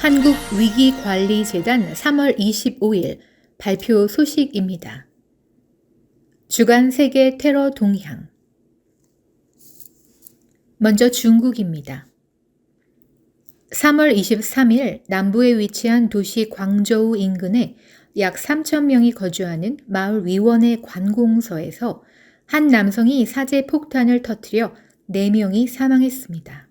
한국위기관리재단 3월 25일 발표 소식입니다. 주간 세계 테러 동향. 먼저 중국입니다. 3월 23일 남부에 위치한 도시 광저우 인근에 약 3,000명이 거주하는 마을 위원회 관공서에서 한 남성이 사제 폭탄을 터뜨려 4명이 사망했습니다.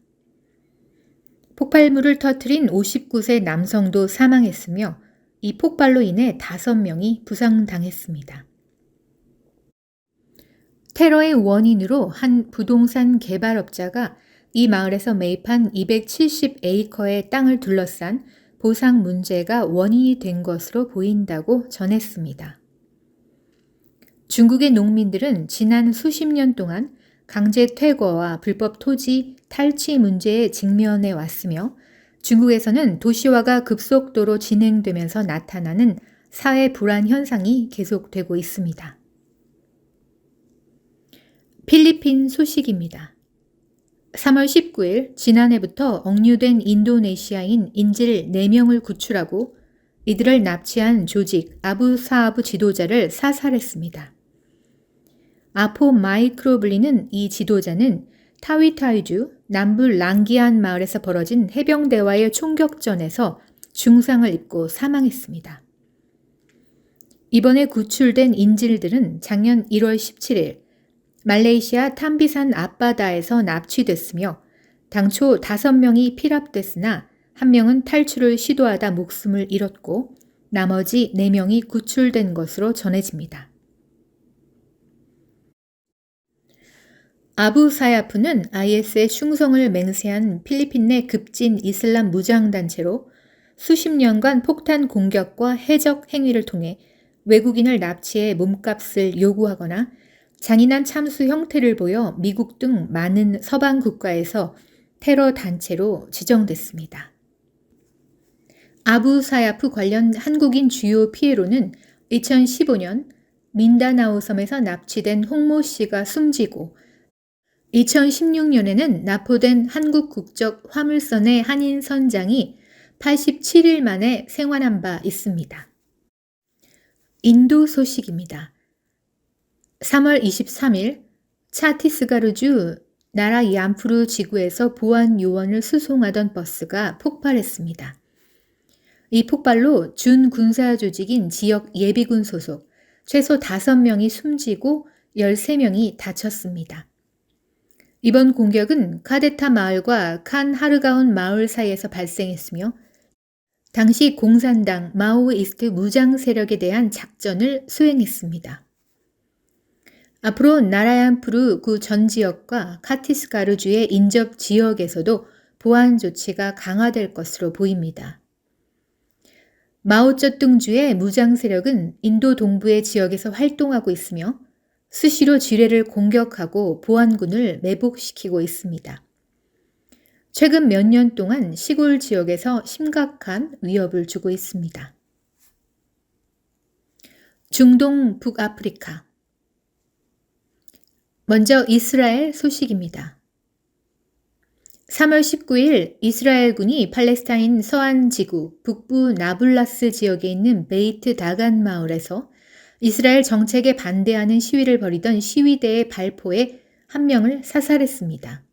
폭발물을 터뜨린 59세 남성도 사망했으며 이 폭발로 인해 5명이 부상당했습니다. 테러의 원인으로 한 부동산 개발업자가 이 마을에서 매입한 270에이커의 땅을 둘러싼 보상 문제가 원인이 된 것으로 보인다고 전했습니다. 중국의 농민들은 지난 수십 년 동안 강제 퇴거와 불법 토지 탈취 문제에 직면해 왔으며 중국에서는 도시화가 급속도로 진행되면서 나타나는 사회 불안 현상이 계속되고 있습니다. 필리핀 소식입니다. 3월 19일 지난해부터 억류된 인도네시아인 인질 4명을 구출하고 이들을 납치한 조직 아부사아브 지도자를 사살했습니다. 아포 마이크로 불리는 이 지도자는 타위타이주 남부 랑기안 마을에서 벌어진 해병대와의 총격전에서 중상을 입고 사망했습니다. 이번에 구출된 인질들은 작년 1월 17일 말레이시아 탐비산 앞바다에서 납치됐으며 당초 5명이 피랍됐으나 1명은 탈출을 시도하다 목숨을 잃었고 나머지 4명이 구출된 것으로 전해집니다. 아부사야프는 IS의 충성을 맹세한 필리핀 내 급진 이슬람 무장단체로 수십 년간 폭탄 공격과 해적 행위를 통해 외국인을 납치해 몸값을 요구하거나 잔인한 참수 형태를 보여 미국 등 많은 서방 국가에서 테러 단체로 지정됐습니다. 아부사야프 관련 한국인 주요 피해로는 2015년 민다나오 섬에서 납치된 홍모 씨가 숨지고 2016년에는 납포된 한국 국적 화물선의 한인 선장이 87일 만에 생還한 바 있습니다. 인도 소식입니다. 3월 23일 차티스가르주 나라 얌푸르 지구에서 보안 요원을 수송하던 버스가 폭발했습니다. 이 폭발로 준 군사 조직인 지역 예비군 소속 최소 5명이 숨지고 13명이 다쳤습니다. 이번 공격은 카데타 마을과 칸 하르가온 마을 사이에서 발생했으며 당시 공산당 마오이스트 무장 세력에 대한 작전을 수행했습니다. 앞으로 나라얀푸르 구 전 지역과 카티스가르주의 인접 지역에서도 보안 조치가 강화될 것으로 보입니다. 마오쩌둥주의 무장 세력은 인도 동부의 지역에서 활동하고 있으며 수시로 지뢰를 공격하고 보안군을 매복시키고 있습니다. 최근 몇 년 동안 시골 지역에서 심각한 위협을 주고 있습니다. 중동 북아프리카. 먼저 이스라엘 소식입니다. 3월 19일 이스라엘군이 팔레스타인 서안 지구 북부 나블라스 지역에 있는 베이트 다간 마을에서 이스라엘 정책에 반대하는 시위를 벌이던 시위대의 발포에 1명을 사살했습니다.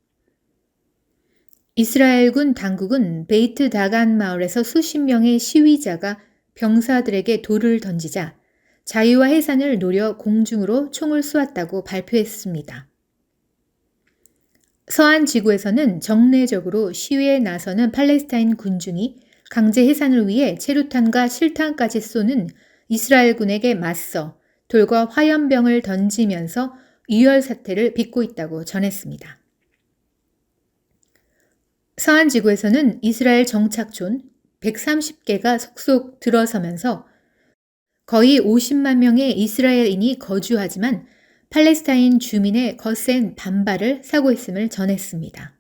이스라엘군 당국은 베이트 다간 마을에서 수십 명의 시위자가 병사들에게 돌을 던지자 자유와 해산을 노려 공중으로 총을 쏘았다고 발표했습니다. 서안 지구에서는 정례적으로 시위에 나서는 팔레스타인 군중이 강제 해산을 위해 체류탄과 실탄까지 쏘는 이스라엘군에게 맞서 돌과 화염병을 던지면서 유혈 사태를 빚고 있다고 전했습니다. 서안 지구에서는 이스라엘 정착촌 130개가 속속 들어서면서 거의 50만 명의 이스라엘인이 거주하지만 팔레스타인 주민의 거센 반발을 사고 있음을 전했습니다.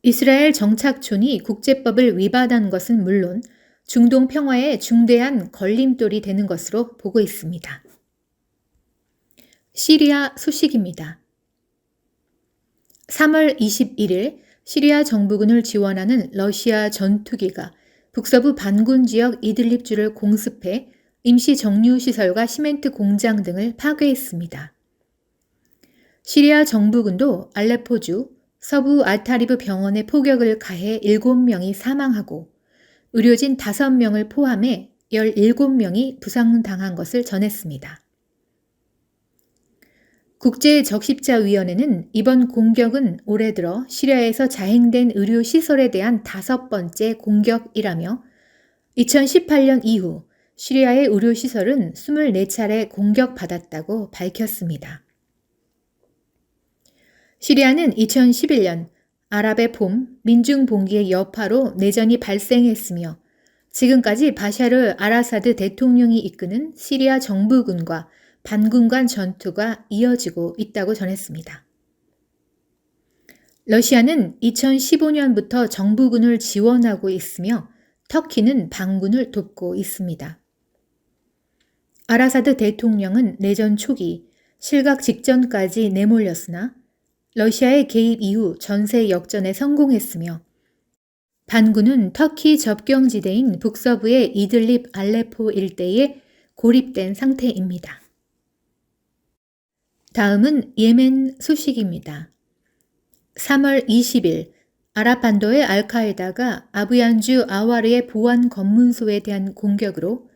이스라엘 정착촌이 국제법을 위반한 것은 물론 중동 평화에 중대한 걸림돌이 되는 것으로 보고 있습니다. 시리아 소식입니다. 3월 21일 시리아 정부군을 지원하는 러시아 전투기가 북서부 반군 지역 이들립주를 공습해 임시 정유시설과 시멘트 공장 등을 파괴했습니다. 시리아 정부군도 알레포주 서부 알타리브 병원에 포격을 가해 7명이 사망하고 의료진 5명을 포함해 17명이 부상당한 것을 전했습니다. 국제적십자위원회는 이번 공격은 올해 들어 시리아에서 자행된 의료시설에 대한 5번째 공격이라며 2018년 이후 시리아의 의료시설은 24차례 공격받았다고 밝혔습니다. 시리아는 2011년 아랍의 봄 민중봉기의 여파로 내전이 발생했으며 지금까지 바샤르 알아사드 대통령이 이끄는 시리아 정부군과 반군 간 전투가 이어지고 있다고 전했습니다. 러시아는 2015년부터 정부군을 지원하고 있으며 터키는 반군을 돕고 있습니다. 아라사드 대통령은 내전 초기 실각 직전까지 내몰렸으나 러시아의 개입 이후 전세 역전에 성공했으며 반군은 터키 접경지대인 북서부의 이들립 알레포 일대에 고립된 상태입니다. 다음은 예멘 소식입니다. 3월 20일 아랍반도의 알카에다가 아부얀주 아와르의 보안 검문소에 대한 공격으로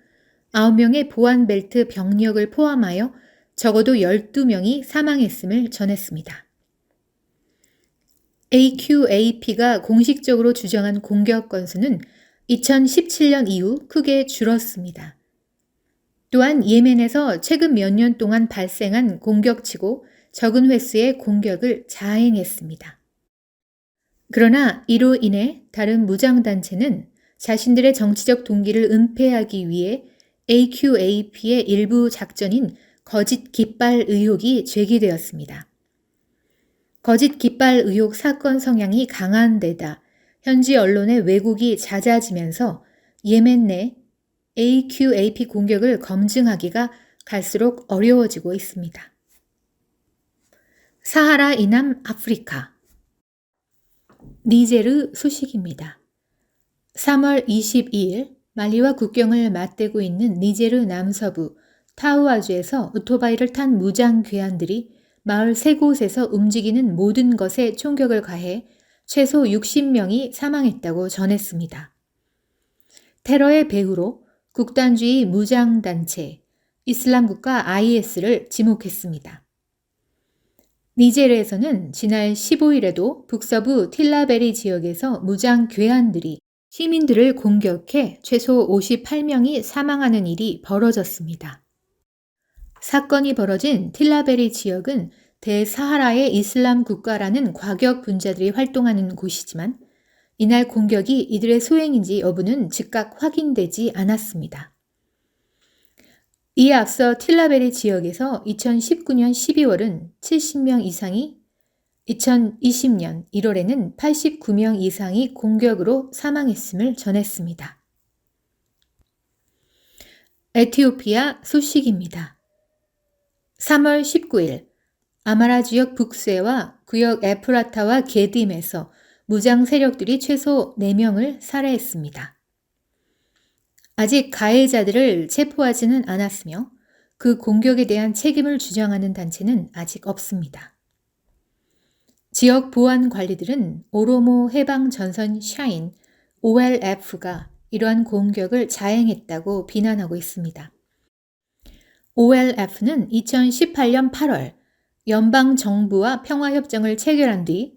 9명의 보안벨트 병력을 포함하여 적어도 12명이 사망했음을 전했습니다. AQAP가 공식적으로 주장한 공격 건수는 2017년 이후 크게 줄었습니다. 또한 예멘에서 최근 몇 년 동안 발생한 공격치고 적은 횟수의 공격을 자행했습니다. 그러나 이로 인해 다른 무장단체는 자신들의 정치적 동기를 은폐하기 위해 AQAP의 일부 작전인 거짓 깃발 의혹이 제기되었습니다. 거짓 깃발 의혹 사건 성향이 강한 데다 현지 언론의 왜곡이 잦아지면서 예멘 내 AQAP 공격을 검증하기가 갈수록 어려워지고 있습니다. 사하라 이남 아프리카 니제르 소식입니다. 3월 22일 말리와 국경을 맞대고 있는 니제르 남서부 타우아주에서 오토바이를 탄 무장 괴한들이 마을 3곳에서 움직이는 모든 것에 총격을 가해 최소 60명이 사망했다고 전했습니다. 테러의 배후로 국단주의 무장단체 이슬람국가 IS를 지목했습니다. 니제르에서는 지난 15일에도 북서부 틸라베리 지역에서 무장 괴한들이 시민들을 공격해 최소 58명이 사망하는 일이 벌어졌습니다. 사건이 벌어진 틸라베리 지역은 대사하라의 이슬람 국가라는 과격 분자들이 활동하는 곳이지만 이날 공격이 이들의 소행인지 여부는 즉각 확인되지 않았습니다. 이에 앞서 틸라베리 지역에서 2019년 12월은 70명 이상이 2020년 1월에는 89명 이상이 공격으로 사망했음을 전했습니다. 에티오피아 소식입니다. 3월 19일 아마라 지역 북세와 구역 에프라타와 게딤에서 무장 세력들이 최소 4명을 살해했습니다. 아직 가해자들을 체포하지는 않았으며 그 공격에 대한 책임을 주장하는 단체는 아직 없습니다. 지역 보안 관리들은 오로모 해방 전선 샤인 OLF가 이러한 공격을 자행했다고 비난하고 있습니다. OLF는 2018년 8월 연방정부와 평화협정을 체결한 뒤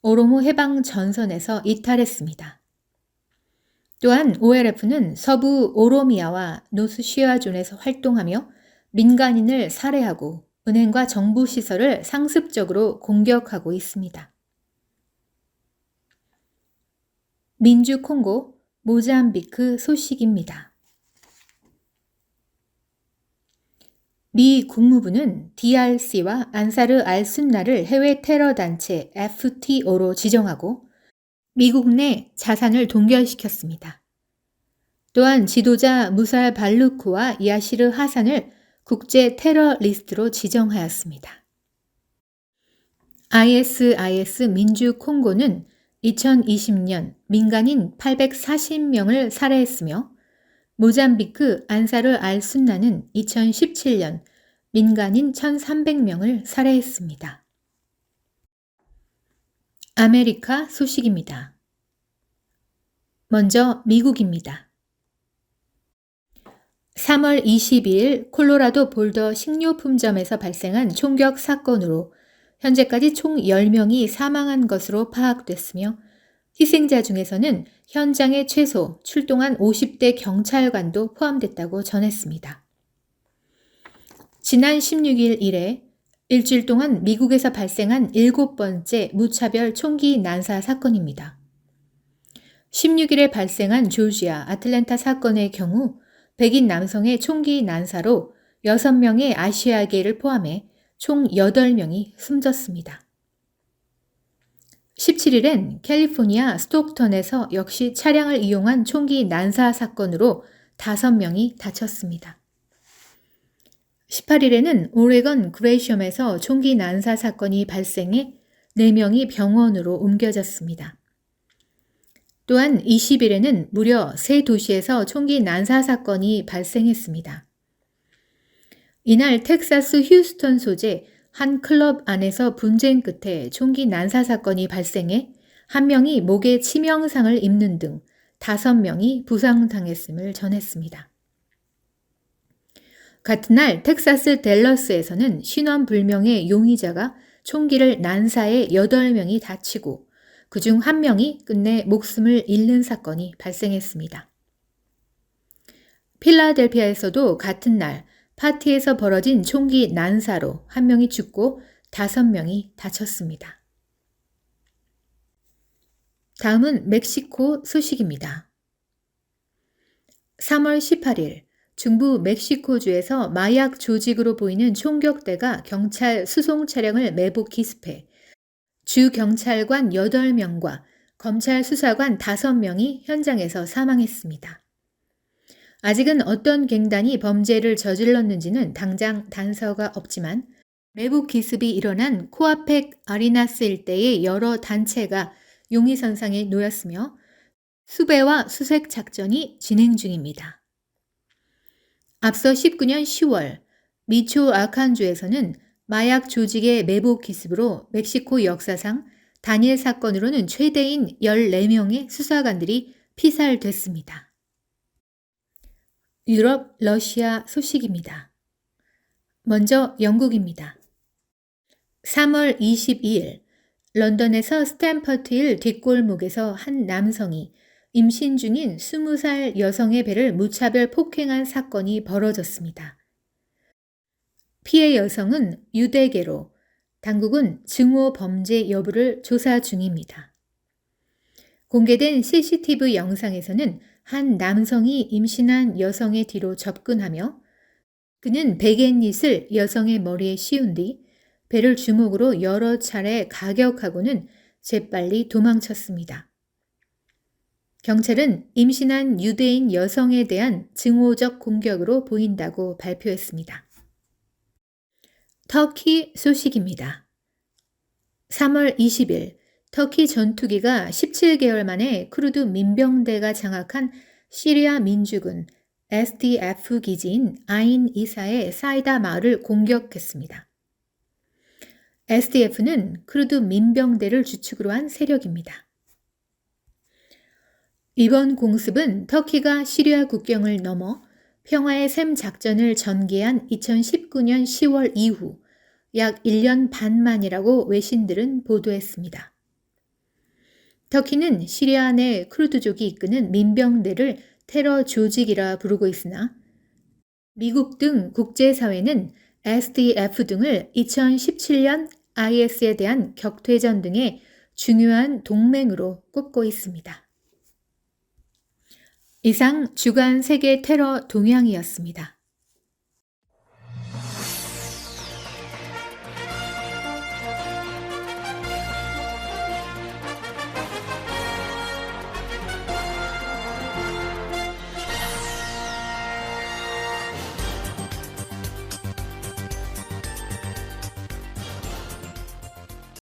오로모 해방 전선에서 이탈했습니다. 또한 OLF는 서부 오로미아와 노스시아존에서 활동하며 민간인을 살해하고 은행과 정부 시설을 상습적으로 공격하고 있습니다. 민주 콩고, 모잠비크 소식입니다. 미 국무부는 DRC와 안사르 알순나를 해외 테러 단체 FTO로 지정하고 미국 내 자산을 동결시켰습니다. 또한 지도자 무살 발루크와 야시르 하산을 국제 테러 리스트로 지정하였습니다. ISIS 민주 콩고는 2020년 민간인 840명을 살해했으며 모잠비크 안사르 알순나는 2017년 민간인 1,300명을 살해했습니다. 아메리카 소식입니다. 먼저 미국입니다. 3월 22일 콜로라도 볼더 식료품점에서 발생한 총격 사건으로 현재까지 총 10명이 사망한 것으로 파악됐으며 희생자 중에서는 현장에 최소 출동한 50대 경찰관도 포함됐다고 전했습니다. 지난 16일 이래 일주일 동안 미국에서 발생한 7번째 무차별 총기 난사 사건입니다. 16일에 발생한 조지아 아틀랜타 사건의 경우 백인 남성의 총기 난사로 6명의 아시아계를 포함해 총 8명이 숨졌습니다. 17일엔 캘리포니아 스톡턴에서 역시 차량을 이용한 총기 난사 사건으로 5명이 다쳤습니다. 18일에는 오레건 그레이엄에서 총기 난사 사건이 발생해 4명이 병원으로 옮겨졌습니다. 또한 20일에는 무려 3도시에서 총기 난사 사건이 발생했습니다. 이날 텍사스 휴스턴 소재 한 클럽 안에서 분쟁 끝에 총기 난사 사건이 발생해 1명이 목에 치명상을 입는 등 5명이 부상당했음을 전했습니다. 같은 날 텍사스 댈러스에서는 신원불명의 용의자가 총기를 난사해 8명이 다치고 그중 1명이 끝내 목숨을 잃는 사건이 발생했습니다. 필라델피아에서도 같은 날 파티에서 벌어진 총기 난사로 1명이 죽고 5명이 다쳤습니다. 다음은 멕시코 소식입니다. 3월 18일 중부 멕시코주에서 마약 조직으로 보이는 총격대가 경찰 수송 차량을 매복 기습해 주 경찰관 8명과 검찰 수사관 5명이 현장에서 사망했습니다. 아직은 어떤 갱단이 범죄를 저질렀는지는 당장 단서가 없지만 매복 기습이 일어난 코아펙 아리나스 일대의 여러 단체가 용의선상에 놓였으며 수배와 수색 작전이 진행 중입니다. 앞서 19년 10월 미초아칸주에서는 마약 조직의 매복 기습으로 멕시코 역사상 단일 사건으로는 최대인 14명의 수사관들이 피살됐습니다. 유럽, 러시아 소식입니다. 먼저 영국입니다. 3월 22일 런던에서 스탬퍼트힐 뒷골목에서 한 남성이 임신 중인 20살 여성의 배를 무차별 폭행한 사건이 벌어졌습니다. 피해 여성은 유대계로 당국은 증오 범죄 여부를 조사 중입니다. 공개된 CCTV 영상에서는 한 남성이 임신한 여성의 뒤로 접근하며 그는 베갯잇을 여성의 머리에 씌운 뒤 배를 주먹으로 여러 차례 가격하고는 재빨리 도망쳤습니다. 경찰은 임신한 유대인 여성에 대한 증오적 공격으로 보인다고 발표했습니다. 터키 소식입니다. 3월 20일 터키 전투기가 17개월 만에 쿠르드 민병대가 장악한 시리아 민주군 SDF 기지인 아인 이사의 사이다 마을을 공격했습니다. SDF는 쿠르드 민병대를 주축으로 한 세력입니다. 이번 공습은 터키가 시리아 국경을 넘어 평화의 샘 작전을 전개한 2019년 10월 이후 약 1년 반 만이라고 외신들은 보도했습니다. 터키는 시리아 내 쿠르드족이 이끄는 민병대를 테러 조직이라 부르고 있으나 미국 등 국제사회는 SDF 등을 2017년 IS에 대한 격퇴전 등의 중요한 동맹으로 꼽고 있습니다. 이상 주간 세계 테러 동향이었습니다.